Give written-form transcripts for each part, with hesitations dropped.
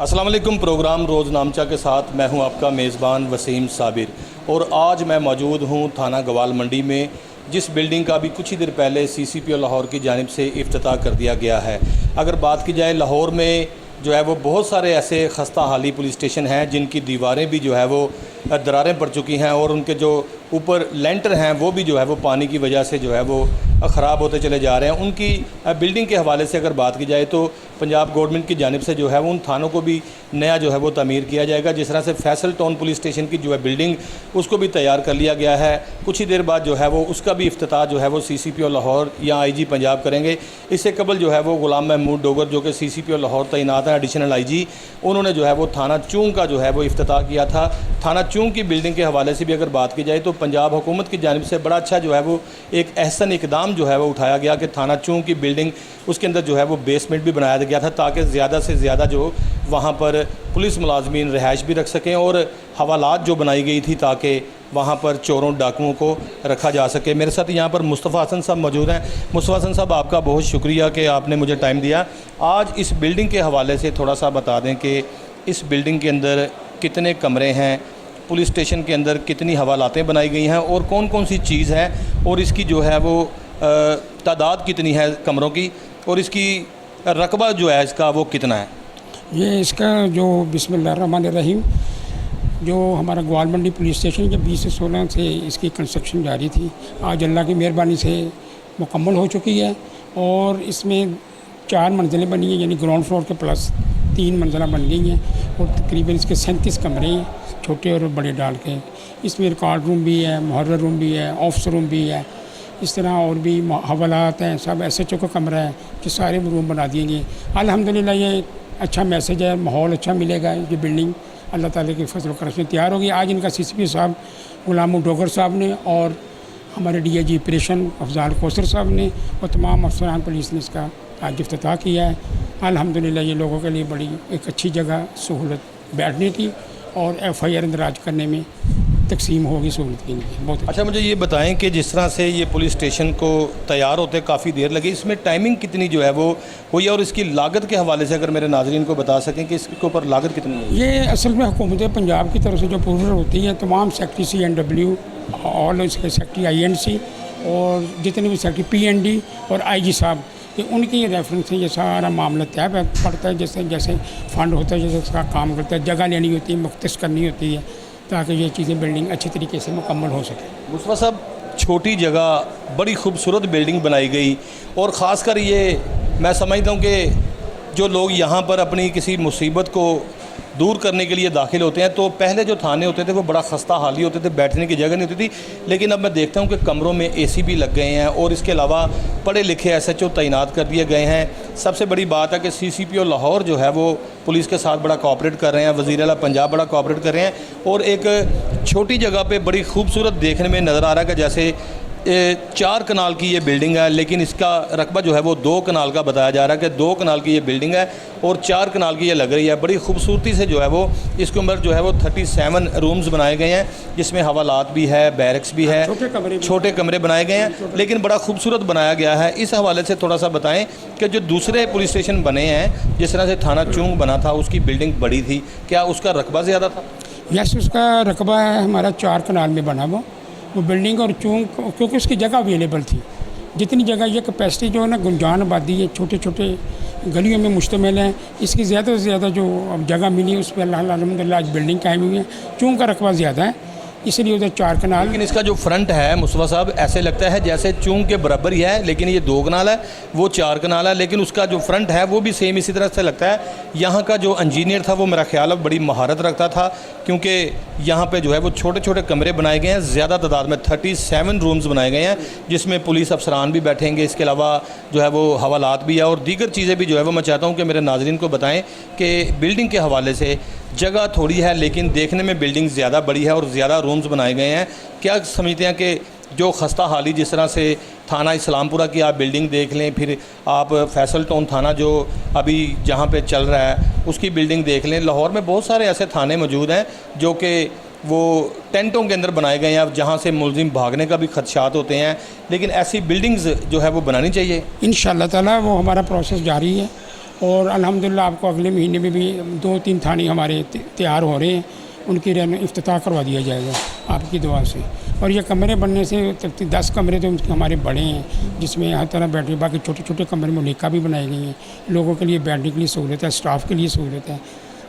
अस्सलाम वालेकुम। प्रोग्राम रोज़ नामचा के साथ मैं हूं आपका मेज़बान वसीम साबिर और आज मैं मौजूद हूं थाना गवाल मंडी में, जिस बिल्डिंग का भी कुछ ही देर पहले CCPO लाहौर की जानिब से इफ्तिताह कर दिया गया है। अगर बात की जाए, लाहौर में जो है वो बहुत सारे ऐसे खस्ता हाली पुलिस स्टेशन हैं जिनकी दीवारें भी जो है वो दरारें पड़ चुकी हैं और उनके जो ऊपर लेंटर हैं वो भी जो है वो पानी की वजह से जो है वो ख़राब होते चले जा रहे हैं। उनकी बिल्डिंग के हवाले से अगर बात की जाए तो पंजाब गवर्नमेंट की जानिब से जो है वो उन थानों को भी नया जो है वो तमीर किया जाएगा। जिस तरह से फैसल टाउन पुलिस स्टेशन की जो है बिल्डिंग उसको भी तैयार कर लिया गया है। कुछ ही देर बाद जो है वो उसका भी इफ्तिताह जो है वो CCPO लाहौर या IG पंजाब करेंगे। इससे कबल जो है वो गुलाम महमूद डोगर जो कि CCPO लाहौर तैनात है एडिशनल IG, उन्होंने जो है वो थाना चूंग का जो है वो इफ्तिताह किया था। थाना चूंग की बिल्डिंग के हवाले से भी अगर बात की जाए तो पंजाब हुकूमत की जानिब से बड़ा अच्छा जो है वो एक अहसन इकदाम जो है वो उठाया गया कि थाना चूंग की बिल्डिंग उसके अंदर जो है वो बेसमेंट भी बनाया गया था ताकि ज़्यादा से ज़्यादा जो वहाँ पर पुलिस मुलाजमीन रिहाइश भी रख सकें और हवालात जो बनाई गई थी ताकि वहाँ पर चोरों डाकुओं को रखा जा सके। मेरे साथ यहाँ पर मुस्तफ़ा हसन साहब मौजूद हैं। मुस्तफ़ा हसन साहब, आपका बहुत शुक्रिया कि आपने मुझे टाइम दिया। आज इस बिल्डिंग के हवाले से थोड़ा सा बता दें कि इस बिल्डिंग के अंदर कितने कमरे हैं, पुलिस स्टेशन के अंदर कितनी हवालातें बनाई गई हैं और कौन कौन सी चीज़ है और इसकी जो है वो तादाद कितनी है कमरों की और इसकी रकबा जो है इसका वो कितना है। ये इसका जो बिस्मिल्लाहिर्रहमानिर्रहीम जो हमारा ग्वाल मंडी पुलिस स्टेशन जब 20 से 16 से इसकी कंस्ट्रक्शन जारी थी, आज अल्लाह की मेहरबानी से मुकम्मल हो चुकी है और इसमें 4 मंजिलें बनी हैं, यानी ग्राउंड फ्लोर के प्लस 3 मंजिला बन गई हैं और तकरीबन इसके 37 कमरे हैं, छोटे और बड़े डाल के। इसमें रिकॉर्ड रूम भी है, मुहर्रर रूम भी है, ऑफिस रूम भी है, इस तरह और भी हवालात हैं, सब SHO का कमरा है कि सारे रूम बना दिए गए। अल्हम्दुलिल्लाह ये अच्छा मैसेज है, माहौल अच्छा मिलेगा। ये बिल्डिंग अल्लाह ताला के फजल करम से तैयार होगी। आज इनका CCPO साहब गुलाम डोगर साहब ने और हमारे DIG ऑपरेशन अफजाल कौसर साहब ने और तमाम अफसरान पुलिस ने इसका आज इफ्तिताह किया है। अल्हम्दुलिल्लाह ये लोगों के लिए बड़ी एक अच्छी जगह सहूलत बैठने की और FIR इंदराज करने में तकसीम होगी सहूलत की। बहुत अच्छा, मुझे ये बताएं कि जिस तरह से ये पुलिस स्टेशन को तैयार होते काफ़ी देर लगी, इसमें टाइमिंग कितनी जो है वो हुई और इसकी लागत के हवाले से अगर मेरे नाज़रीन को बता सकें कि इसके ऊपर लागत कितनी है। ये असल में हुकूमत पंजाब की तरफ से जो अप्रूवल होती है, तमाम सेक्रेटरी CNW ऑल इसके सेक्रेटरी INC और जितने भी सेक्रेटरी PND और IG साहब, कि उनकी रेफरेंस से ये सारा मामला तय पड़ता है। जैसे जैसे फ़ंड होता है, जैसे उसका काम करता है, जगह लेनी होती है, मुख्तस करनी होती है ताकि ये चीज़ें बिल्डिंग अच्छी तरीके से मुकम्मल हो सके। मुस्तफ़ा साहब, छोटी जगह बड़ी खूबसूरत बिल्डिंग बनाई गई और ख़ासकर ये मैं समझता हूँ कि जो लोग यहाँ पर अपनी किसी मुसीबत को दूर करने के लिए दाखिल होते हैं, तो पहले जो थाने होते थे वो बड़ा खस्ता हाली होते थे, बैठने की जगह नहीं होती थी। लेकिन अब मैं देखता हूँ कि कमरों में AC भी लग गए हैं और इसके अलावा पढ़े लिखे SHO तैनात कर दिए गए हैं। सबसे बड़ी बात है कि CCPO लाहौर जो है वो पुलिस के साथ बड़ा कोऑपरेट कर रहे हैं, वज़ीर आला पंजाब बड़ा कोऑपरेट कर रहे हैं और एक छोटी जगह पे बड़ी खूबसूरत देखने में नज़र आ रहा है कि जैसे 4 कनाल की ये बिल्डिंग है, लेकिन इसका रकबा जो है वो 2 कनाल का बताया जा रहा है कि 2 कनाल की ये बिल्डिंग है और 4 कनाल की ये लग रही है। बड़ी खूबसूरती से जो है वो इसके अंदर जो है वो 37 रूम्स बनाए गए हैं, जिसमें हवालात भी है, बैरक्स भी है, छोटे कमरे बनाए गए हैं, लेकिन बड़ा खूबसूरत बनाया गया है। इस हवाले से थोड़ा सा बताएं कि जो दूसरे पुलिस स्टेशन बने हैं, जिस तरह से थाना चूंग बना था, उसकी बिल्डिंग बड़ी थी, क्या उसका रकबा ज़्यादा था? यस, उसका रकबा है हमारा 4 कनाल में बना वो बिल्डिंग और चूंग, क्योंकि उसकी जगह अवेलेबल थी। जितनी जगह ये कैपेसिटी जो है ना, गुंजान आबादी है, छोटे छोटे गलियों में मुश्तमिल है, इसकी ज़्यादा से ज़्यादा जो अब जगह मिली उस पर अल्हम्दुलिल्लाह आज बिल्डिंग कायम हुई है। चूंग का रकबा ज़्यादा है, इसलिए उधर 4 कनाल। लेकिन इसका जो फ्रंट है मुस्तफ़ा साहब, ऐसे लगता है जैसे चूंग के बराबर ही है, लेकिन ये 2 कनाल है, वो 4 कनाल है, लेकिन उसका जो फ्रंट है वो भी सेम इसी तरह से लगता है। यहाँ का जो इंजीनियर था वो मेरा ख्याल है बड़ी महारत रखता था, क्योंकि यहाँ पे जो है वो छोटे छोटे कमरे बनाए गए हैं, ज़्यादा तादाद में 37 रूम्स बनाए गए हैं, जिसमें पुलिस अफसरान भी बैठेंगे। इसके अलावा जो है वो हवालात भी है और दीगर चीज़ें भी जो है वो मैं चाहता हूँ कि मेरे नाज़रीन को बताएँ कि बिल्डिंग के हवाले से जगह थोड़ी है, लेकिन देखने में बिल्डिंग ज़्यादा बड़ी है और ज़्यादा रूम्स बनाए गए हैं। क्या समझते हैं कि जो खस्ता हाली जिस तरह से थाना इस्लामपुरा की आप बिल्डिंग देख लें, फिर आप फैसल टाउन थाना जो अभी जहाँ पे चल रहा है उसकी बिल्डिंग देख लें, लाहौर में बहुत सारे ऐसे थाने मौजूद हैं जो कि वो टेंटों के अंदर बनाए गए हैं, अब जहाँ से मुलजिम भागने का भी खदशात होते हैं, लेकिन ऐसी बिल्डिंग्स जो है वो बनानी चाहिए। इंशाअल्लाह ताला वो हमारा प्रोसेस जारी है और अल्हम्दुलिल्लाह आपको अगले महीने में भी 2-3 थाने हमारे तैयार हो रहे हैं, उनकी इफ्तिताह करवा दिया जाएगा आपकी दुआ से। और ये कमरे बनने से 10 कमरे तो हमारे बड़े हैं, जिसमें हर तरह बैठने, बाकी छोटे छोटे कमरे में लेका भी बनाई गई हैं, लोगों के लिए बैठने के लिए सहूलत है, स्टाफ के लिए सहूलत है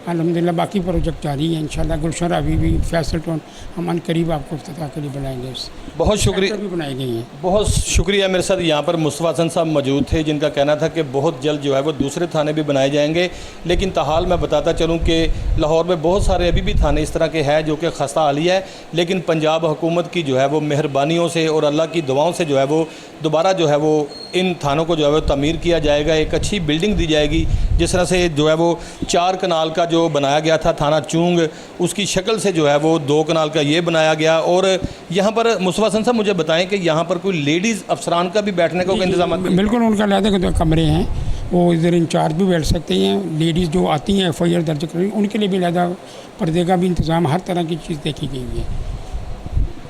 अल्हम्दुलिल्लाह। बाकी प्रोजेक्ट जारी है इंशाल्लाह। गुलशन अभी भी फैसल टाउन हम अनकरीब आपको इफ्तिताह के लिए बनाएंगे। बहुत शुक्रिया, भी बनाई गई हैं। बहुत शुक्रिया। मेरे साथ यहाँ पर मुस्तफ़ा हसन साहब मौजूद थे, जिनका कहना था कि बहुत जल्द जो है वो दूसरे थाने भी बनाए जाएंगे। लेकिन ताहाल मैं बताता चलूँ कि लाहौर में बहुत सारे अभी भी थाने इस तरह के हैं जो कि खस्ता हालिया है, लेकिन पंजाब हुकूमत की जो है वो मेहरबानियों से और अल्लाह की दुआओं से जो है वो दोबारा जो है वो इन थानों को जो है वो तमीर किया जाएगा, एक अच्छी बिल्डिंग दी जाएगी। जिस तरह से जो है वो 4 कनाल का जो बनाया गया था थाना चूंग, उसकी शक्ल से जो है वो 2 कनाल का ये बनाया गया। और यहाँ पर मुस्तफ़ा हसन साहब मुझे बताएं कि यहाँ पर कोई लेडीज़ अफसरान का भी बैठने का इंतजाम? बिल्कुल, उनका अलग कमरे हैं, वो इधर इंचार्ज भी बैठ सकते हैं। लेडीज़ जो आती हैं FIR दर्ज करने, उनके लिए भी अलग पर्दे का भी इंतज़ाम, हर तरह की चीज़ देखी गई है।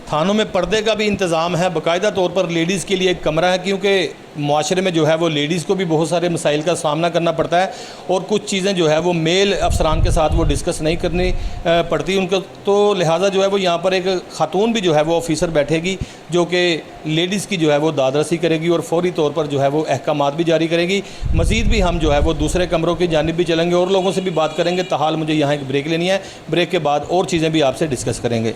थानों में पर्दे का भी इंतज़ाम है, बाकायदा तौर पर लेडीज़ के लिए एक कमरा है, क्योंकि माशरे में जो है वो लेडीज़ को भी बहुत सारे मसाइल का सामना करना पड़ता है और कुछ चीज़ें जो है वो मेल अफसरान के साथ वो डिस्कस नहीं करनी पड़ती उनको। तो लिहाजा जो है वो यहाँ पर एक ख़ातून भी जो है वो ऑफिसर बैठेगी जो कि लेडीज़ की जो है वो दादरसी करेगी और फौरी तौर पर जो है वो अहकामात भी जारी करेगी। मज़ीद भी हम जो है वो दूसरे कमरों की जानिब भी चलेंगे और लोगों से भी बात करेंगे। ताहाल मुझे यहाँ एक ब्रेक लेनी है, ब्रेक के बाद और चीज़ें भी आपसे डिस्कस करेंगे।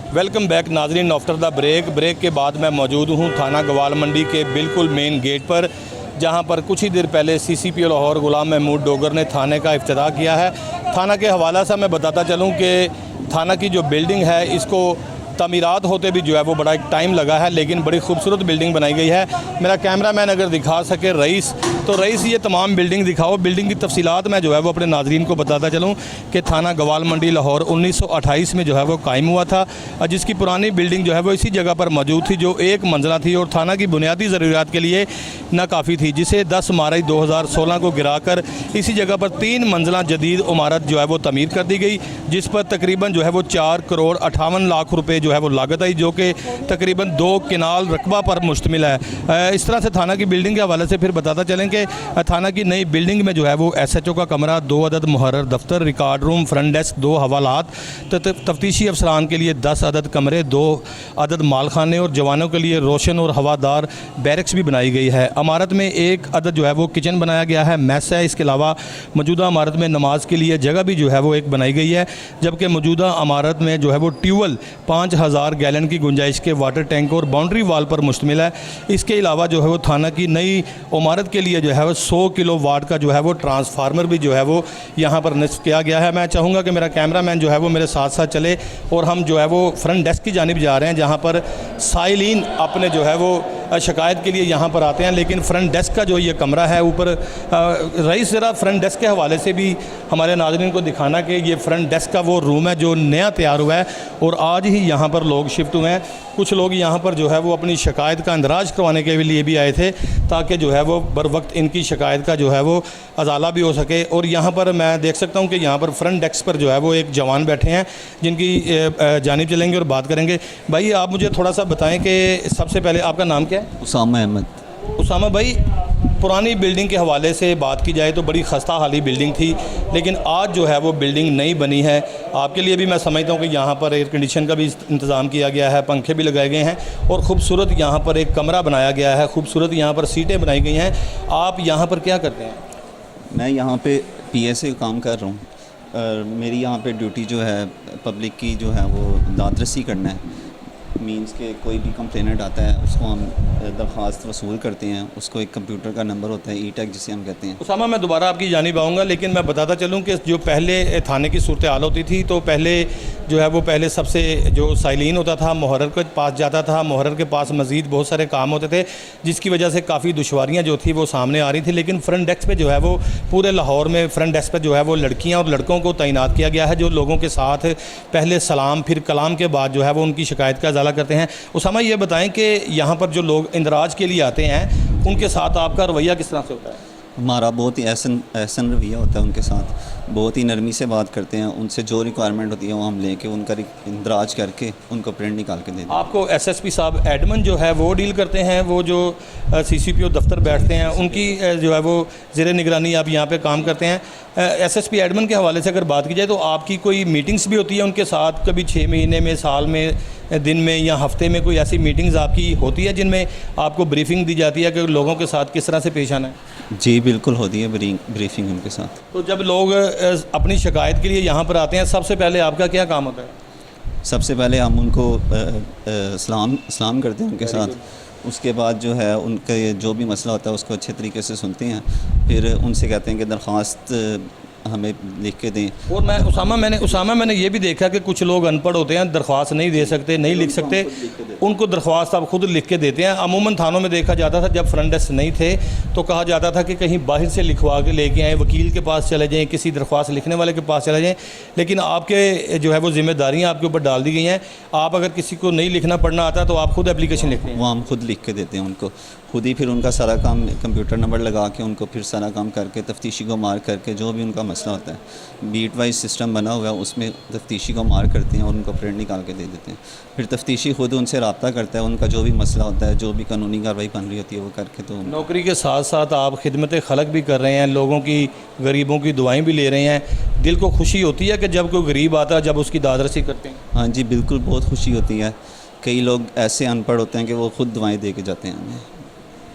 वेलकम बैक नाजरीन। आफ्टर द ब्रेक के बाद मैं मौजूद हूँ थाना गवाल मंडी के बिल्कुल मेन गेट पर, जहाँ पर कुछ ही देर पहले CCPO लाहौर गुलाम महमूद डोगर ने थाने का इफ्तिताह किया है। थाना के हवाला से मैं बताता चलूँ कि थाना की जो बिल्डिंग है इसको तमीरात होते भी जो है वो बड़ा एक टाइम लगा है, लेकिन बड़ी खूबसूरत बिल्डिंग बनाई गई है। मेरा कैमरामैन अगर दिखा सके रईस, तो रईस ये तमाम बिल्डिंग दिखाओ। बिल्डिंग की तफसीलात मैं जो है वो अपने नाजरीन को बताता चलूँ कि थाना गवाल मंडी लाहौर 1928 में जो है वो कायम हुआ था, जिसकी पुरानी बिल्डिंग जो है वो इसी जगह पर मौजूद थी जो 1 मंजिला थी और थाना की बुनियादी ज़रूरियात के लिए नाकाफ़ी थी, जिसे 10 मार्च 2016 को गिराकर इसी जगह पर 3 मंजिला जदीद इमारत जो है वो तमीर कर दी गई, जिस पर तकरीबन जो है वो 4 करोड़ 58 लाख रुपये जो है वो लागत आई, जो कि तकरीबन 2 किनाल रकबा पर मुश्तमिल है। इस तरह से थाना की बिल्डिंग के हवाले से फिर बताता चलें कि थाना की नई बिल्डिंग में जो है वो SHO का कमरा, 2 अदद मुहर्रर दफ्तर, रिकॉर्ड रूम, फ्रंट डेस्क, 2 हवालात, तफ्तीशी अफसरान के लिए 10 अदद कमरे, 2 अदद मालखाने और जवानों के लिए रोशन और हवादार बैरक्स भी बनाई गई है। इमारत में 1 अदद जो है वो किचन बनाया गया है, मैस है। इसके अलावा मौजूदा इमारत में नमाज के लिए जगह भी जो है वो एक बनाई गई है, जबकि मौजूदा इमारत में जो है वो ट्यूबवेल 5000 गैलन की गुंजाइश के वाटर टैंक और बाउंड्री वाल पर मुश्तमिल है। इसके अलावा जो है वो थाना की नई इमारत के लिए जो है वो 100 किलोवाट का जो है वो ट्रांसफार्मर भी जो है वो यहाँ पर नस्ब किया गया है। मैं चाहूँगा कि मेरा कैमरामैन जो है वो मेरे साथ साथ चले और हम जो है वो फ्रंट डेस्क की जानिब जा रहे हैं, जहाँ पर साइलिन अपने जो है वो शिकायत के लिए यहाँ पर आते हैं। लेकिन फ्रंट डेस्क का जो ये कमरा है ऊपर, रईस ज़रा फ्रंट डेस्क के हवाले से भी हमारे नाज़रीन को दिखाना कि ये फ्रंट डेस्क का वो रूम है जो नया तैयार हुआ है और आज ही यहाँ पर लोग शिफ्ट हुए हैं। कुछ लोग यहाँ पर जो है वो अपनी शिकायत का इंदराज करवाने के लिए भी आए थे, ताकि जो है वो बर वक्त इनकी शिकायत का जो है वो अजाला भी हो सके। और यहाँ पर मैं देख सकता हूँ कि यहाँ पर फ्रंट डेस्क पर जो है वो एक जवान बैठे हैं, जिनकी जानिब चलेंगे और बात करेंगे। भाई आप मुझे थोड़ा सा बताएं कि सबसे पहले आपका नाम क्या है? उसामा अहमद। उसामा भाई, पुरानी बिल्डिंग के हवाले से बात की जाए तो बड़ी खस्ता हाली बिल्डिंग थी, लेकिन आज जो है वो बिल्डिंग नई बनी है। आपके लिए भी मैं समझता हूँ कि यहाँ पर एयर कंडीशन का भी इंतज़ाम किया गया है, पंखे भी लगाए गए हैं और ख़ूबसूरत यहाँ पर एक कमरा बनाया गया है, खूबसूरत यहाँ पर सीटें बनाई गई हैं। आप यहाँ पर क्या करते हैं? मैं यहाँ पे PSA काम कर रहा हूँ। मेरी यहाँ पे ड्यूटी जो है पब्लिक की जो है वो दादरसी करना है। मींस के कोई भी कंप्लेनेंट आता है उसको हम दरख्वास्त वसूल करते हैं, उसको एक कंप्यूटर का नंबर होता है ई-टैग जिसे हम कहते हैं। उसामा, मैं दोबारा आपकी जानिब आऊँगा, लेकिन मैं बताता चलूँ कि जो पहले थाने की सूरत हाल होती थी तो पहले जो है वो पहले सबसे जो साइलिन होता था मुहर्रर के पास जाता था, मुहर्रर के पास मज़ीद बहुत सारे काम होते थे जिसकी वजह से काफ़ी दुश्वारियाँ जो थी वो सामने आ रही थी। लेकिन फ्रंट डेस्क पे जो है वो पूरे लाहौर में फ्रंट डेस्क पे जो है वो लड़कियाँ और लड़कों को तैनात किया गया है जो लोगों के साथ पहले सलाम फिर कलाम के बाद जो है वो उनकी शिकायत का इजाला करते हैं। उसामा, ये बताएं कि यहाँ पर जो लोग इंदराज के लिए आते हैं उनके साथ आपका रवैया किस तरह से होता है? हमारा बहुत ही एहसन रवैया होता है उनके साथ, बहुत ही नरमी से बात करते हैं, उनसे जो रिक्वायरमेंट होती है वो हम लेके उनका इंदराज करके उनको प्रिंट निकाल के दे दें। आपको एसएसपी साहब एडमन जो है वो डील करते हैं, वो जो सीसीपीओ दफ्तर बैठते हैं उनकी जो है वो ज़ेरे निगरानी आप यहाँ पे काम करते हैं। एसएसपी एडमन के हवाले से अगर बात की जाए तो आपकी कोई मीटिंग्स भी होती है उनके साथ, कभी 6 महीने में, साल में, दिन में या हफ्ते में कोई ऐसी मीटिंग्स आपकी होती है जिनमें आपको ब्रीफिंग दी जाती है कि लोगों के साथ किस तरह से पेश आना है? जी बिल्कुल होती है ब्रीफिंग उनके साथ। तो जब लोग अपनी शिकायत के लिए यहाँ पर आते हैं सबसे पहले आपका क्या काम होता है? सबसे पहले हम उनको सलाम करते हैं उनके साथ, उसके बाद जो है उनका जो भी मसला होता है उसको अच्छे तरीके से सुनते हैं, फिर उनसे कहते हैं कि दरख्वास्त हमें लिख के दें। और उसामा मैंने ये भी देखा कि कुछ लोग अनपढ़ होते हैं, दरख्वास्त नहीं दे सकते, नहीं लिख सकते, उनको दरख्वास्त आप खुद लिख के देते हैं। अमूमन थानों में देखा जाता था जब फ्रंट डेस्क नहीं थे तो कहा जाता था कि कहीं बाहर से लिखवा के लेके आएँ, वकील के पास चले जाएँ, किसी दरख्वास्त लिखने वाले के पास चले जाएँ। लेकिन आपके जो है वो जिम्मेदारियाँ आपके ऊपर डाल दी गई हैं, आप अगर किसी को नहीं लिखना पढ़ना आता तो आप खुद एप्लीकेशन लिखते हैं? वो हम खुद लिख के देते हैं उनको, खुद ही फिर उनका सारा काम कंप्यूटर नंबर लगा के उनको फिर सारा काम करके तफ्तीशी को मार करके जो भी उनका मसला होता है बीट वाइज सिस्टम बना हुआ है उसमें तफ्तीशी को मार करते हैं और उनको प्रिंट निकाल के दे देते हैं। फिर तफ्तीशी खुद उनसे रब्ता करता है, उनका जो भी मसला होता है, जो भी कानूनी कार्रवाई बन रही होती है वो करके। तो नौकरी के साथ साथ आप खिदमत खलक भी कर रहे हैं, लोगों की, गरीबों की दुआएं भी ले रहे हैं। दिल को खुशी होती है कि जब कोई गरीब आता है, जब उसकी दादरसी करते हैं? हाँ जी बिल्कुल, बहुत खुशी होती है। कई लोग ऐसे अनपढ़ होते हैं कि वो खुद दुआएँ दे के जाते हैं हमें।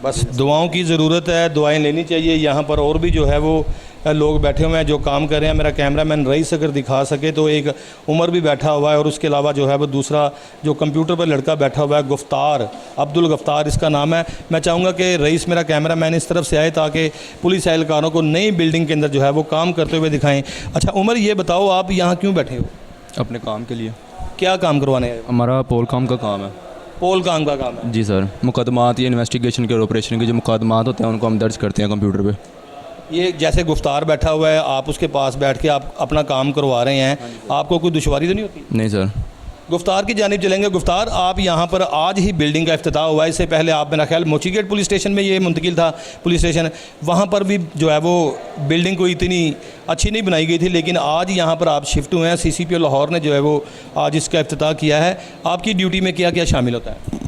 बस दुआओं की ज़रूरत है, दुआएं लेनी चाहिए। यहाँ पर और भी जो है वो लोग बैठे हुए हैं जो काम कर रहे हैं। मेरा कैमरामैन रईस अगर दिखा सके तो एक उमर भी बैठा हुआ है और उसके अलावा जो है वो दूसरा जो कंप्यूटर पर लड़का बैठा हुआ है गुफ्तार, अब्दुल गफ्तार इसका नाम है। मैं चाहूँगा कि रईस मेरा कैमरामैन इस तरफ से आए ताकि पुलिस एहलकारों को नई बिल्डिंग के अंदर जो है वो काम करते हुए दिखाएँ। अच्छा उमर, ये बताओ आप यहाँ क्यों बैठे हो? अपने काम के लिए। क्या काम करवाने आए हो? हमारा पोल काम का काम है। पोल काम का काम है? जी सर, मुकदमात या इन्वेस्टिगेशन के और ऑपरेशन के जो मुकदमात होते हैं उनको हम दर्ज करते हैं कंप्यूटर पे। ये जैसे गुफ्तार बैठा हुआ है, आप उसके पास बैठ के आप अपना काम करवा रहे हैं, आपको कोई दुश्वारी तो नहीं होती? नहीं सर। गुफ्तार की जानिब चलेंगे। गुफ्तार, आप यहाँ पर आज ही बिल्डिंग का इफ्तिताह हुआ है, इससे पहले आप मेरा ख्याल मोचीगेट पुलिस स्टेशन में ये मुंतकिल था पुलिस स्टेशन, वहाँ पर भी जो है वो बिल्डिंग कोई इतनी अच्छी नहीं बनाई गई थी, लेकिन आज यहाँ पर आप शिफ्ट हुए हैं। सीसीपीओ लाहौर ने जो है वो आज इसका इफ्तिताह किया है। आपकी ड्यूटी में क्या क्या शामिल होता है?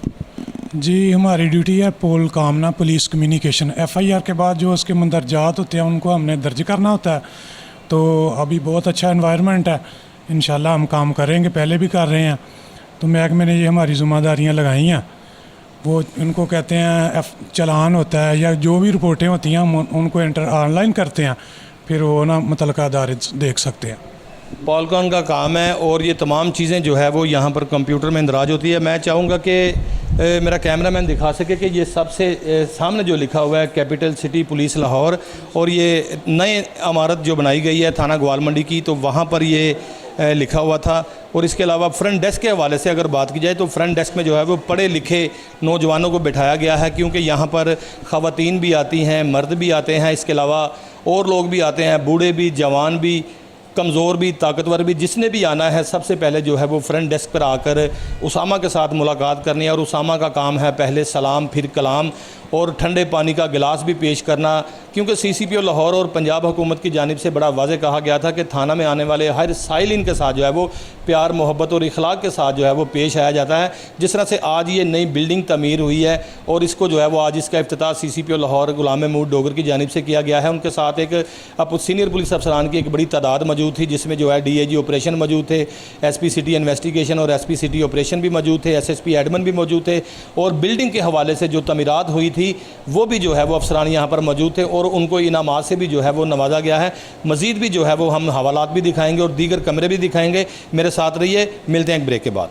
जी, हमारी ड्यूटी है पोल काम ना पुलिस कम्युनिकेशन। एफआईआर के बाद जो उसके मंदरजात होते हैं उनको हमने दर्ज करना होता है। तो अभी बहुत अच्छा एनवायरनमेंट है, इंशाल्लाह हम काम करेंगे, पहले भी कर रहे हैं। तो महकमे ने ये हमारी ज़िम्मेदारियाँ लगाई हैं, वो उनको कहते हैं चलान होता है या जो भी रिपोर्टें होती हैं हम उनको एंटर ऑनलाइन करते हैं, फिर वो ना मुतल्लिका अदारे देख सकते हैं। पॉलकॉन का काम है और ये तमाम चीज़ें जो है वो यहाँ पर कंप्यूटर में इंदराज होती है। मैं चाहूँगा कि मेरा कैमरामैन दिखा सके कि ये सबसे सामने जो लिखा हुआ है कैपिटल सिटी पुलिस लाहौर, और ये नए इमारत जो बनाई गई है थाना ग्वालमंडी की, तो वहाँ पर ये लिखा हुआ था। और इसके अलावा फ्रंट डेस्क के हवाले से अगर बात की जाए तो फ्रंट डेस्क में जो है वो पढ़े लिखे नौजवानों को बिठाया गया है, क्योंकि यहाँ पर ख़वातीन भी आती हैं, मर्द भी आते हैं, इसके अलावा और लोग भी आते हैं, बूढ़े भी, जवान भी, कमज़ोर भी, ताकतवर भी, जिसने भी आना है सबसे पहले जो है वो फ्रंट डेस्क पर आकर उसामा के साथ मुलाकात करनी है। और उसामा का काम है पहले सलाम फिर कलाम और ठंडे पानी का गिलास भी पेश करना, क्योंकि सीसीपीओ लाहौर और पंजाब हुकूमत की जानिब से बड़ा वाज़े कहा गया था कि थाना में आने वाले हर साइलिन के साथ जो है वो प्यार मोहब्बत और इखलाक के साथ जो है वो पेश आया जाता है। जिस तरह से आज ये नई बिल्डिंग तमीर हुई है और इसको जो है वो आज इसका इफ्तिताह सीसीपीओ लाहौर गुलाम महमूद डोगर की जानिब से किया गया है। उनके साथ एक सीनियर पुलिस अफसरान की एक बड़ी तादाद मौजूद थी, जिसमें जो है डीआईजी ऑपरेशन मौजूद थे, एसपी सिटी इन्वेस्टिगेशन और एसपी सिटी ऑपरेशन भी मौजूद थे, एसएसपी एडमन भी मौजूद थे, और बिल्डिंग के हवाले से जो तमीरात हुई थी वो भी जो है वो अफसरान यहाँ पर मौजूद थे और उनको इनामात से भी जो है वो नवाजा गया है। मज़ीद भी जो है वो हम हवालात भी दिखाएंगे और दीगर कमरे भी दिखाएंगे। मेरे साथ रहिए, मिलते हैं एक ब्रेक के बाद।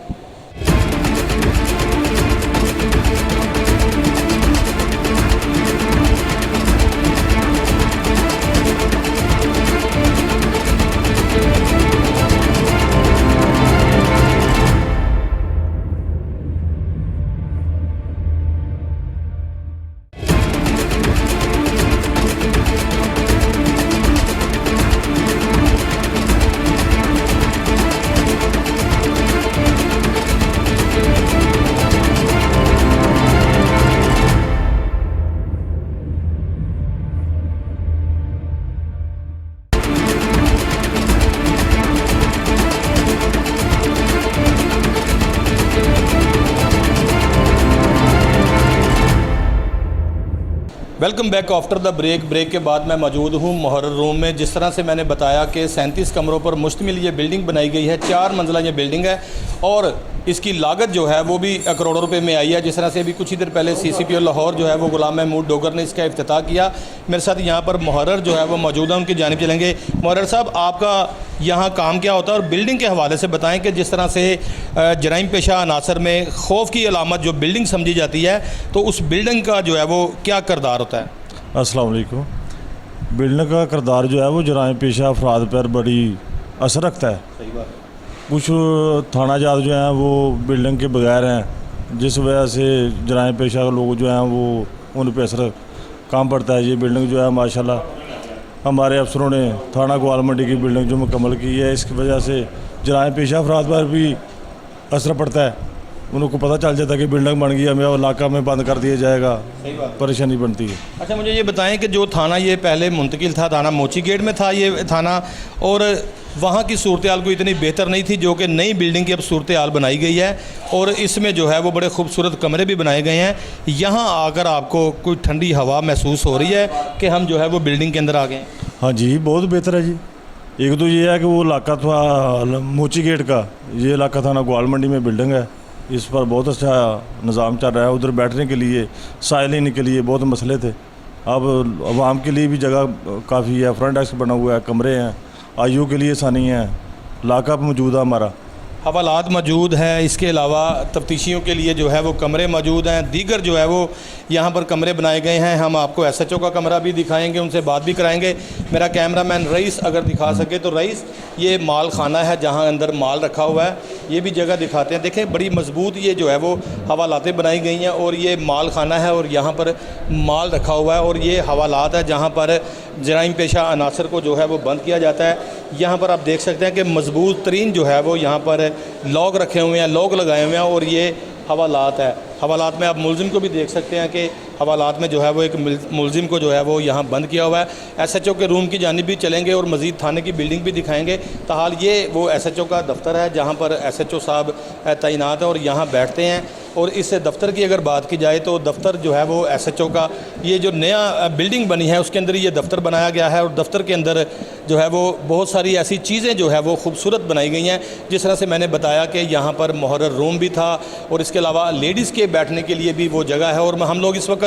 Welcome back after the break के बाद मैं मौजूद हूँ मुहर्रर रूम में। जिस तरह से मैंने बताया कि 37 कमरों पर मुश्तमिल ये बिल्डिंग बनाई गई है, 4 मंजिला ये बिल्डिंग है और इसकी लागत जो है वो भी करोड़ों रुपए में आई है। जिस तरह से अभी कुछ ही देर पहले CCPO लाहौर जो है वो गुलाम महमूद डोगर ने इसका इफ्तिताह किया। मेरे साथ यहाँ पर मुहर्रर जो है वो मौजूद है, उनकी जानिब चलेंगे। मुहर्रर साहब, आपका यहाँ काम क्या होता है और बिल्डिंग के हवाले से बताएं कि जिस तरह से जराइम पेशा अनासर में खौफ की अलामत जो बिल्डिंग समझी जाती है, तो उस बिल्डिंग का जो है वो क्या किरदार होता है? अस्सलाम वालेकुम। बिल्डिंग का किरदार जो है वो जराइम पेशा अफराद पर बड़ी असर रखता है। सही बात है। कुछ थाना जात जो हैं वो बिल्डिंग के बगैर हैं, जिस वजह से जराइम पेशा लोग जो हैं वो उन पर असर काम पड़ता है। ये बिल्डिंग जो है माशाल्लाह हमारे अफसरों ने थाना ग्वाल मंडी की बिल्डिंग जो मुकम्मल की है, इसकी वजह से जराइम पेशा अफराद पर भी असर पड़ता है। उनको पता चल जाता है कि बिल्डिंग बन गई, हमें इलाका में बंद कर दिया जाएगा, परेशानी बनती है। अच्छा, मुझे ये बताएं कि जो थाना ये पहले मुंतकिल था, थाना मोची गेट में था ये थाना, और वहाँ की सूरत हाल को इतनी बेहतर नहीं थी जो कि नई बिल्डिंग की अब सूरत हाल बनाई गई है और इसमें जो है वो बड़े खूबसूरत कमरे भी बनाए गए हैं। यहाँ आकर आपको कोई ठंडी हवा महसूस हो रही है कि हम जो है वो बिल्डिंग के अंदर आ गए? हाँ जी, बहुत बेहतर है जी। एक तो ये है कि वो इलाका था मोची गेट का, ये इलाका थाना ग्वाल मंडी में बिल्डिंग है, इस पर बहुत अच्छा निज़ाम चल रहा है। उधर बैठने के लिए, साय लेने के लिए बहुत मसले थे। अब आवाम के लिए भी जगह काफ़ी है, फ्रंट डेस्क बना हुआ है, कमरे हैं, आयु के लिए आसानी है, लाकअप मौजूद है, हमारा हवालात मौजूद है। इसके अलावा तफ्तीशियों के लिए जो है वो कमरे मौजूद हैं, दीगर जो है वो यहाँ पर कमरे बनाए गए हैं। हम आपको SHO का कमरा भी दिखाएंगे, उनसे बात भी कराएंगे। मेरा कैमरामैन रईस अगर दिखा सके तो। रईस, ये माल खाना है जहाँ अंदर माल रखा हुआ है, ये भी जगह दिखाते हैं। देखें, बड़ी मजबूत ये जो है वो हवालातें बनाई गई हैं और ये माल खाना है और यहाँ पर माल रखा हुआ है और ये हवालात है जहाँ पर जराइम पेशा अनासर को जो है वो बंद किया जाता है। यहाँ पर आप देख सकते हैं कि मजबूत तरीन जो है वो यहाँ पर लॉक रखे हुए हैं, लॉक लगाए हुए हैं और ये हवालात है। हवालात में आप मुलजिम को भी देख सकते हैं कि हवालात में जो है वो एक मुलजिम को जो है वो यहाँ बंद किया हुआ है। SHO के रूम की जानिब भी चलेंगे और मज़ीद थाने की बिल्डिंग भी दिखाएंगे। ताहाल ये वो SHO का दफ्तर है जहाँ पर SHO साहब तैनात है और यहाँ बैठते हैं। और इस दफ्तर की अगर बात की जाए तो दफ्तर जो है वो SHO का, ये जो नया बिल्डिंग बनी है उसके अंदर ये दफ्तर बनाया गया है और दफ्तर के अंदर जो है वो बहुत सारी ऐसी चीज़ें जो है वो खूबसूरत बनाई गई हैं। जिस तरह से मैंने बताया कि यहाँ पर मुहर्रर रूम भी था और इसके अलावा लेडीज़ के बैठने के लिए भी वो जगह है। और हम लोग इस वक्त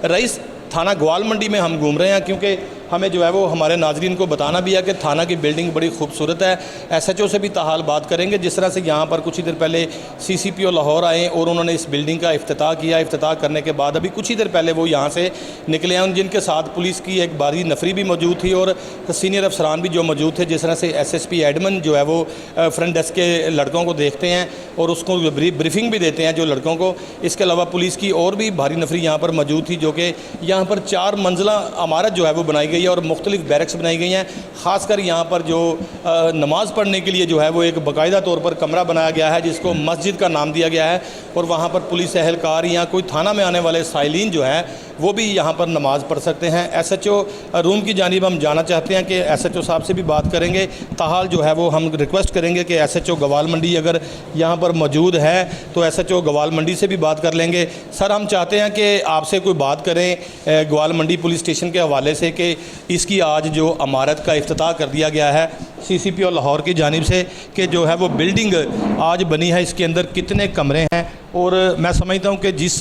रईस थाना ग्वाल मंडी में हम घूम रहे हैं क्योंकि हमें जो है वो हमारे नाजरीन को बताना भी है कि थाना की बिल्डिंग बड़ी खूबसूरत है। SHO से भी ताहाल बात करेंगे। जिस तरह से यहाँ पर कुछ ही देर पहले CCPO लाहौर आए और उन्होंने इस बिल्डिंग का इफ्तिताह किया। इफ्तिताह करने के बाद अभी कुछ ही देर पहले वो यहाँ से निकले हैं, जिनके साथ पुलिस की एक बारी नफरी भी मौजूद थी और सीनियर अफसरान भी जो मौजूद थे। जिस तरह से SSP एडमन जो है वो फ्रंट डेस्क के लड़कों को देखते हैं और उसको ब्रीफिंग भी देते हैं जो लड़कों को। इसके अलावा पुलिस की और भी भारी नफरी यहाँ पर मौजूद थी जो कि यहाँ पर 4 मंजिला इमारत जो है वो बनाई गई है और मुख्तलिफ बैरक्स बनाई गई हैं। ख़ासकर यहाँ पर जो नमाज़ पढ़ने के लिए जो है वो एक बाकायदा तौर पर कमरा बनाया गया है जिसको मस्जिद का नाम दिया गया है और वहाँ पर पुलिस एहलकार या कोई थाना में आने वाले साइलिन जो है वो भी यहाँ पर नमाज़ पढ़ सकते हैं। SHO रूम की जानिब हम जाना चाहते हैं कि SHO साहब से भी बात करेंगे। ताहाल जो है वो हम रिक्वेस्ट करेंगे कि SHO ग्वाल मंडी अगर यहाँ पर मौजूद है तो SHO ग्वाल मंडी से भी बात कर लेंगे। सर, हम चाहते हैं कि आपसे कोई बात करें ग्वाल मंडी पुलिस स्टेशन के हवाले से कि इसकी आज जो इमारत का इफ्तिताह कर दिया गया है CCPO लाहौर की जानिब से कि जो है वो बिल्डिंग आज बनी है, इसके अंदर कितने कमरे हैं। और मैं समझता हूँ कि जिस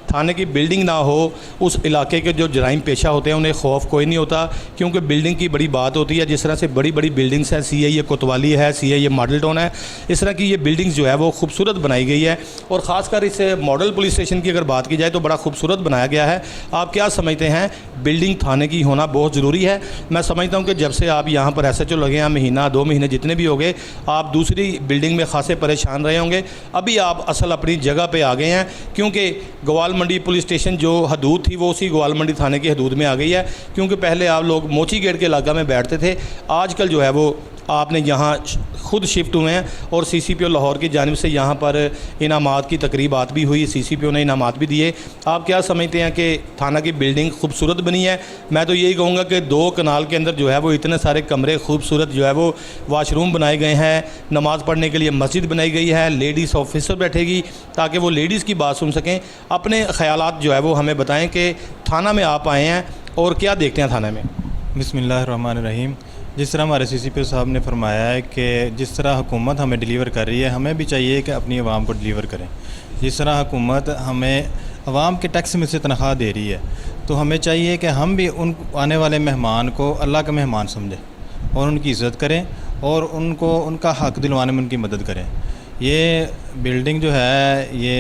थाने की बिल्डिंग ना हो उस इलाके के जो जराइम पेशा होते हैं उन्हें खौफ कोई नहीं होता क्योंकि बिल्डिंग की बड़ी बात होती है। जिस तरह से बड़ी बड़ी बिल्डिंग्स हैं, CIA कोतवाली है, CIA मॉडल टाउन है, इस तरह की ये बिल्डिंग्स जो है वो खूबसूरत बनाई गई है। और ख़ासकर इस मॉडल पुलिस स्टेशन की अगर बात की जाए तो बड़ा खूबसूरत बनाया गया है। आप क्या समझते हैं, बिल्डिंग थाने की होना बहुत ज़रूरी है? मैं समझता हूँ कि जब से आप यहाँ पर SHO लगे हैं, महीना 2 महीने जितने भी हो गए, आप दूसरी बिल्डिंग में खासे परेशान रहे होंगे। अभी आप असल अपनी जगह पर आ गए हैं क्योंकि ग्वाल मंडी पुलिस स्टेशन जो हदूद थी वो उसी ग्वाल मंडी थाने की हदूद में आ गई है। क्योंकि पहले आप लोग मोची गेट के इलाका में बैठते थे, आजकल जो है वो आपने यहाँ खुद शिफ्ट हुए हैं और CCPO लाहौर की जानिब से यहाँ पर इनामात की तकरीबात भी हुई, CCPO ने इनामात भी दिए। आप क्या समझते हैं कि थाना की बिल्डिंग खूबसूरत बनी है? मैं तो यही कहूँगा कि 2 कनाल के अंदर जो है वो इतने सारे कमरे खूबसूरत जो है वो वाशरूम बनाए गए हैं, नमाज़ पढ़ने के लिए मस्जिद बनाई गई है, लेडीज़ ऑफिसर बैठेगी ताकि वो लेडीज़ की बात सुन सकें। अपने ख़यालात जो है वो हमें बताएं कि थाना में आप आए हैं और क्या देखते हैं थाना में। बिस्मिल्लाहिर्रहमानिर्रहीम। जिस तरह हमारे CCPO साहब ने फरमाया है कि जिस तरह हुकूमत हमें डिलीवर कर रही है, हमें भी चाहिए कि अपनी आवाम को डिलीवर करें। जिस तरह हुकूमत हमें आवाम के टैक्स में से तनख्वाह दे रही है, तो हमें चाहिए कि हम भी उन आने वाले मेहमान को अल्लाह का मेहमान समझें और उनकी इज़्ज़त करें और उनको उनका हक़ दिलवाने में उनकी मदद करें। ये बिल्डिंग जो है, ये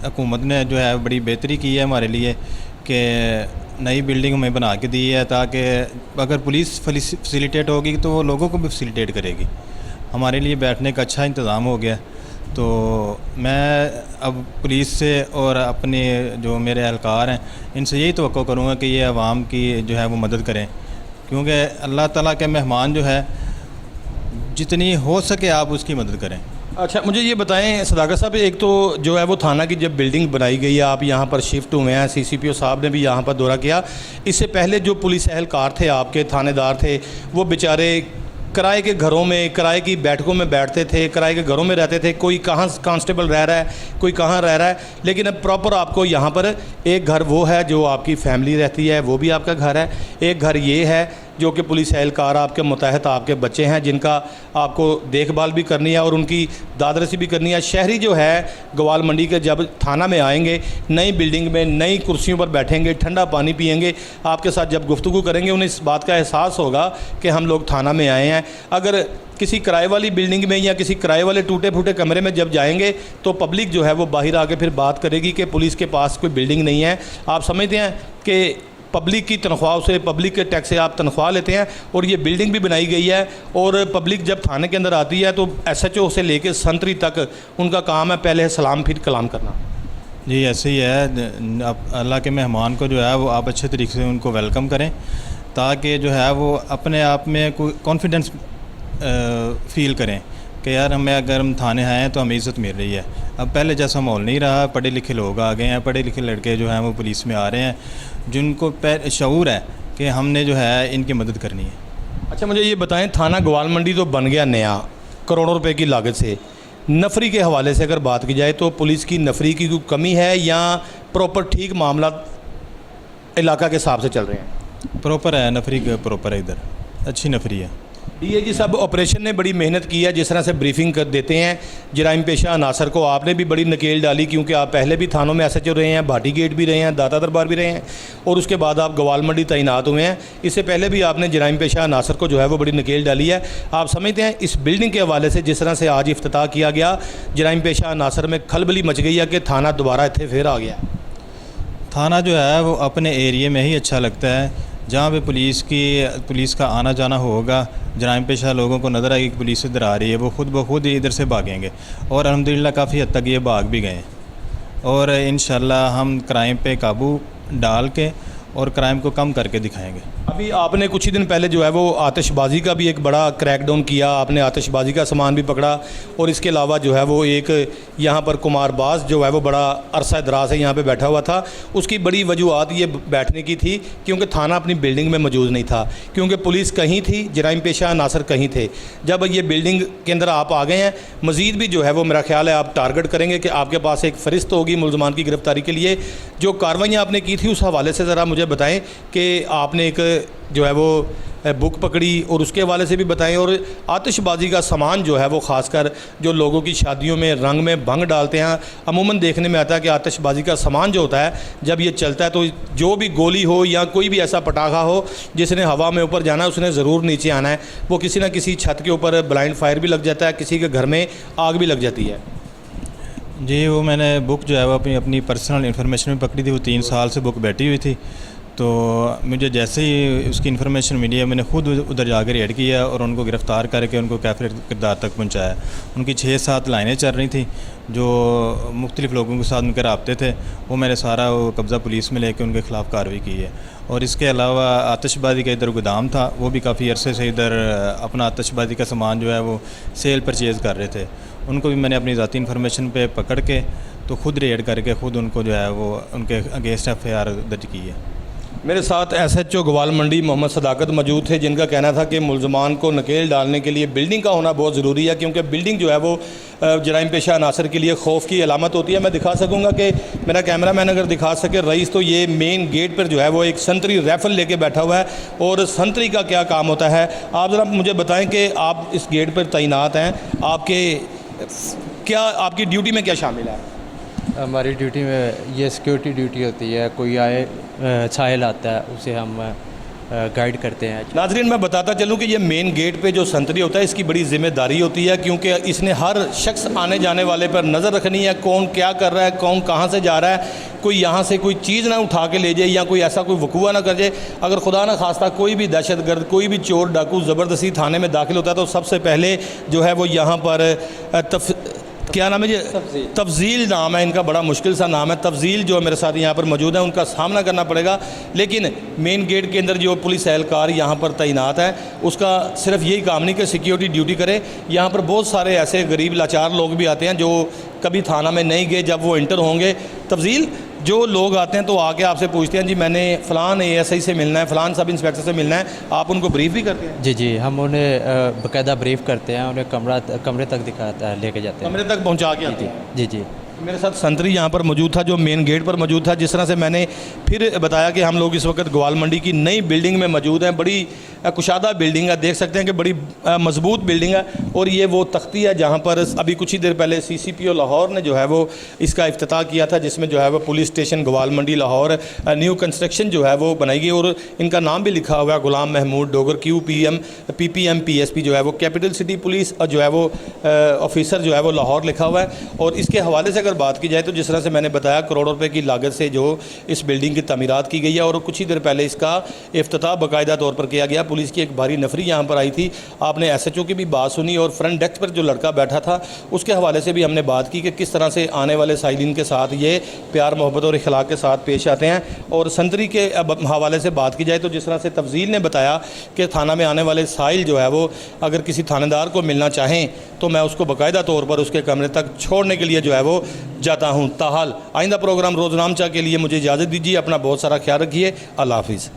हुकूमत ने जो है बड़ी बेहतरी की है हमारे लिए कि नई बिल्डिंग हमें बना के दी है, ताकि अगर पुलिस फैसिलिटेट होगी तो वो लोगों को भी फैसिलिटेट करेगी। हमारे लिए बैठने का अच्छा इंतज़ाम हो गया। तो मैं अब पुलिस से और अपने जो मेरे एहलकार हैं इनसे यही तवक्को करूँगा कि ये आवाम की जो है वो मदद करें, क्योंकि अल्लाह ताला के मेहमान जो है जितनी हो सके आप उसकी मदद करें। अच्छा, मुझे ये बताएं सदाकत साहब, एक तो जो है वो थाना की जब बिल्डिंग बनाई गई है, आप यहाँ पर शिफ्ट हुए हैं, CCPO साहब ने भी यहाँ पर दौरा किया। इससे पहले जो पुलिस एहलकार थे, आपके थानेदार थे, वो बेचारे किराए के घरों में, किराए की बैठकों में बैठते थे, किराए के घरों में रहते थे। कोई कहाँ कांस्टेबल रह रहा है, कोई कहाँ रह रहा है, लेकिन अब प्रॉपर आपको यहाँ पर एक घर वो है जो आपकी फैमिली रहती है, वो भी आपका घर है। एक घर ये है जो कि पुलिस एहलकार आपके मुतहत आपके बच्चे हैं, जिनका आपको देखभाल भी करनी है और उनकी दादरसी भी करनी है। शहरी जो है ग्वाल मंडी के जब थाना में आएंगे, नई बिल्डिंग में नई कुर्सियों पर बैठेंगे, ठंडा पानी पिएंगे, आपके साथ जब गुफ्तगू करेंगे, उन्हें इस बात का एहसास होगा कि हम लोग थाना में आए हैं। अगर किसी किराए वाली बिल्डिंग में या किसी किराए वाले टूटे फूटे कमरे में जब जाएंगे तो पब्लिक जो है वो बाहर आके फिर बात करेगी कि पुलिस के पास कोई बिल्डिंग नहीं है। आप समझते हैं कि पब्लिक की तनख्वाह से, पब्लिक के टैक्स से आप तनख्वाह लेते हैं और ये बिल्डिंग भी बनाई गई है, और पब्लिक जब थाने के अंदर आती है तो SHO से लेकर संतरी तक उनका काम है पहले सलाम फिर कलाम करना। जी ऐसे ही है। आप अल्लाह के मेहमान को जो है वो आप अच्छे तरीके से उनको वेलकम करें, ताकि जो है वो अपने आप में कोई कॉन्फिडेंस फ़ील करें कि यार हमें अगर हम थाने आए हैं तो हमें इज़्ज़त मिल रही है। अब पहले जैसा माहौल नहीं रहा, पढ़े लिखे लोग आ गए हैं, पढ़े लिखे लड़के जो हैं वो पुलिस में आ रहे हैं, जिनको शऊर है कि हमने जो है इनकी मदद करनी है। अच्छा, मुझे ये बताएं, थाना ग्वाल मंडी तो बन गया नया, करोड़ों रुपए की लागत से। नफरी के हवाले से अगर बात की जाए तो पुलिस की नफरी की कोई कमी है या प्रॉपर ठीक मामला इलाका के हिसाब से चल रहे हैं? प्रॉपर है, नफरी प्रॉपर है, इधर अच्छी नफरी है। DIG साहब, ऑपरेशन ने बड़ी मेहनत की है, जिस तरह से ब्रीफिंग कर देते हैं जराइम पेशा अनासर को, आपने भी बड़ी नकेल डाली, क्योंकि आप पहले भी थानों में SHO रहे हैं, भाटी गेट भी रहे हैं, दाता दरबार भी रहे हैं, और उसके बाद आप ग्वाल मंडी तैनात हुए हैं। इससे पहले भी आपने जराइम पेशा अनासर को जो है वो बड़ी नकेल डाली है। आप समझते हैं इस बिल्डिंग के हवाले से जिस तरह से आज इफ्तिताह किया गया, जराइम पेशा अनासर में खलबली मच गई है कि थाना दोबारा इत्थे फिर आ गया? थाना जो है वो अपने एरिए में ही अच्छा लगता है, जहाँ पे पुलिस का आना जाना होगा, जराइम पेशा लोगों को नज़र आएगी कि पुलिस इधर आ रही है, वो खुद ब खुद इधर से भागेंगे, और अल्हम्दुलिल्लाह काफ़ी हद तक ये भाग भी गए, और इंशाल्लाह हम क्राइम पे काबू डाल के और क्राइम को कम करके दिखाएंगे। अभी आपने कुछ ही दिन पहले जो है वो आतिशबाज़ी का भी एक बड़ा क्रैकडाउन किया, आपने आतिशबाज़ी का सामान भी पकड़ा, और इसके अलावा जो है वो एक यहाँ पर कुमारबाज जो है वो बड़ा अरसा दराज से यहाँ पे बैठा हुआ था। उसकी बड़ी वजूहत ये बैठने की थी क्योंकि थाना अपनी बिल्डिंग में मौजूद नहीं था, क्योंकि पुलिस कहीं थी, जराइम पेशा अनासर कहीं थे। जब ये बिल्डिंग के अंदर आप आ गए हैं, मज़ीद भी जो है वो मेरा ख्याल है आप टारगेट करेंगे कि आपके पास एक फ़रिस्त होगी मुलजमान की गिरफ़्तारी के लिए। जो कार्रवाइयाँ आपने की थी उस हवाले से ज़रा मुझे बताएँ कि आपने एक जो है वो बुक पकड़ी, और उसके हवाले से भी बताएं। और आतिशबाज़ी का सामान जो है वो ख़ासकर जो लोगों की शादियों में रंग में भंग डालते हैं, अमूमन देखने में आता है कि आतिशबाज़ी का सामान जो होता है जब ये चलता है तो जो भी गोली हो या कोई भी ऐसा पटाखा हो जिसने हवा में ऊपर जाना है उसने ज़रूर नीचे आना है, वो किसी न किसी छत के ऊपर ब्लाइंड फायर भी लग जाता है, किसी के घर में आग भी लग जाती है। जी वो मैंने बुक जो है वो अपनी पर्सनल इन्फॉर्मेशन में पकड़ी थी, वो 3 साल से बुक बैठी हुई थी, तो मुझे जैसे ही उसकी इन्फॉर्मेशन मिली है, मैंने खुद उधर जाकर रेड किया और उनको गिरफ़्तार करके उनको काफिर किरदार तक पहुंचाया। उनकी 6-7 लाइनें चल रही थी जो मुख्तलिफ़ लोगों के साथ उनके रबते थे, वो मैंने सारा वो कब्ज़ा पुलिस में लेके उनके ख़िलाफ़ कार्रवाई की है। और इसके अलावा आतिशबाज़ी का इधर गोदाम था, वो भी काफ़ी अरसे से इधर अपना आतिशबाज़ी का सामान जो है वो सेल परचेज़ कर रहे थे। उनको भी मैंने अपनी ज़ाती इन्फॉर्मेशन पे पकड़ के तो खुद रेड करके खुद उनको जो है वो उनके अगेंस्ट FIR दर्ज की है। मेरे साथ SHO ग्वाल मंडी मोहम्मद सदाकत मौजूद थे, जिनका कहना था कि मुलजमान को नकेल डालने के लिए बिल्डिंग का होना बहुत ज़रूरी है, क्योंकि बिल्डिंग जो है वो जराइम पेशा अनासर के लिए खौफ की अलामत होती है। मैं दिखा सकूँगा कि मेरा कैमरा मैन अगर दिखा सके रईस, तो ये मेन गेट पर जो है वो एक संतरी राइफल लेके बैठा हुआ है। और संतरी का क्या काम होता है, आप ज़रा मुझे बताएं कि आप इस गेट पर तैनात हैं, आपकी ड्यूटी में क्या शामिल है? हमारी ड्यूटी में ये सिक्योरिटी ड्यूटी होती है। कोई आए साहिल आता है, उसे हम गाइड करते हैं। नाजरीन, मैं बताता चलूँ कि ये मेन गेट पे जो संतरी होता है, इसकी बड़ी जिम्मेदारी होती है, क्योंकि इसने हर शख्स आने जाने वाले पर नज़र रखनी है, कौन क्या कर रहा है, कौन कहाँ से जा रहा है, कोई यहाँ से कोई चीज़ ना उठा के ले जाए या कोई ऐसा कोई वकूआ ना कर जाए। अगर खुदा ना खास्ता कोई भी दहशतगर्द, कोई भी चोर डाकू ज़बरदस्ती थाने में दाखिल होता है, तो सबसे पहले जो है वो यहाँ पर क्या नाम है जी? तफजील नाम है इनका, बड़ा मुश्किल सा नाम है। तफजील जो मेरे साथ यहाँ पर मौजूद है, उनका सामना करना पड़ेगा। लेकिन मेन गेट के अंदर जो पुलिस एहलकार यहाँ पर तैनात है, उसका सिर्फ यही काम नहीं कि सिक्योरिटी ड्यूटी करे। यहाँ पर बहुत सारे ऐसे गरीब लाचार लोग भी आते हैं जो कभी थाना में नहीं गए, जब वो इंटर होंगे तफजील जो लोग आते हैं तो आके आपसे पूछते हैं जी मैंने फ़लान ASI से मिलना है, फ़लान सब इंस्पेक्टर से मिलना है, आप उनको ब्रीफ भी करते हैं? जी, हम उन्हें बाकायदा ब्रीफ करते हैं, उन्हें कमरे तक लेके जाते हैं, कमरे तक पहुंचा के आते हैं। जी। मेरे साथ संतरी यहाँ पर मौजूद था, जो मेन गेट पर मौजूद था। जिस तरह से मैंने फिर बताया कि हम लोग इस वक्त ग्वाल मंडी की नई बिल्डिंग में मौजूद हैं। बड़ी कुशादा बिल्डिंग है, देख सकते हैं कि बड़ी मजबूत बिल्डिंग है। और ये वो तख्ती है जहाँ पर अभी कुछ ही देर पहले CCPO लाहौर ने जो है वो इसका इफ्तिताह किया था, जिसमें जो है वो पुलिस स्टेशन ग्वाल मंडी लाहौर न्यू कंस्ट्रक्शन जो है वो बनाई गई। और इनका नाम भी लिखा हुआ है गुलाम Mahmood Dogar QPM PPM PSP जो है वो कैपिटल सिटी पुलिस और जो है वो ऑफिसर जो है वो लाहौर लिखा हुआ है। और इसके हवाले से अगर बात की जाए तो जिस तरह से मैंने बताया, करोड़ों रुपए की लागत से जो इस बिल्डिंग की तमीरात की गई है और कुछ ही देर पहले इसका इफ्तिताह बाकायदा तौर पर किया गया। पुलिस की एक भारी नफरी यहाँ पर आई थी, आपने SHO की भी बात सुनी और फ्रंट डेस्क पर जो लड़का बैठा था उसके हवाले से भी हमने बात की कि किस तरह से आने वाले साइलिन के साथ ये प्यार मोहब्बत और इखलाक के साथ पेश आते हैं। और संतरी के हवाले से बात की जाए तो जिस तरह से तफजील ने बताया कि थाना में आने वाले साइल जो है वो अगर किसी थानेदार को मिलना चाहें तो मैं उसको बाकायदा तौर पर उसके कमरे तक छोड़ने के लिए जो है वो जाता हूँ। ताहाल आइंदा प्रोग्राम रोज़नामचा के लिए मुझे इजाज़त दीजिए। अपना बहुत सारा ख्याल रखिए। अल्लाह हाफिज़।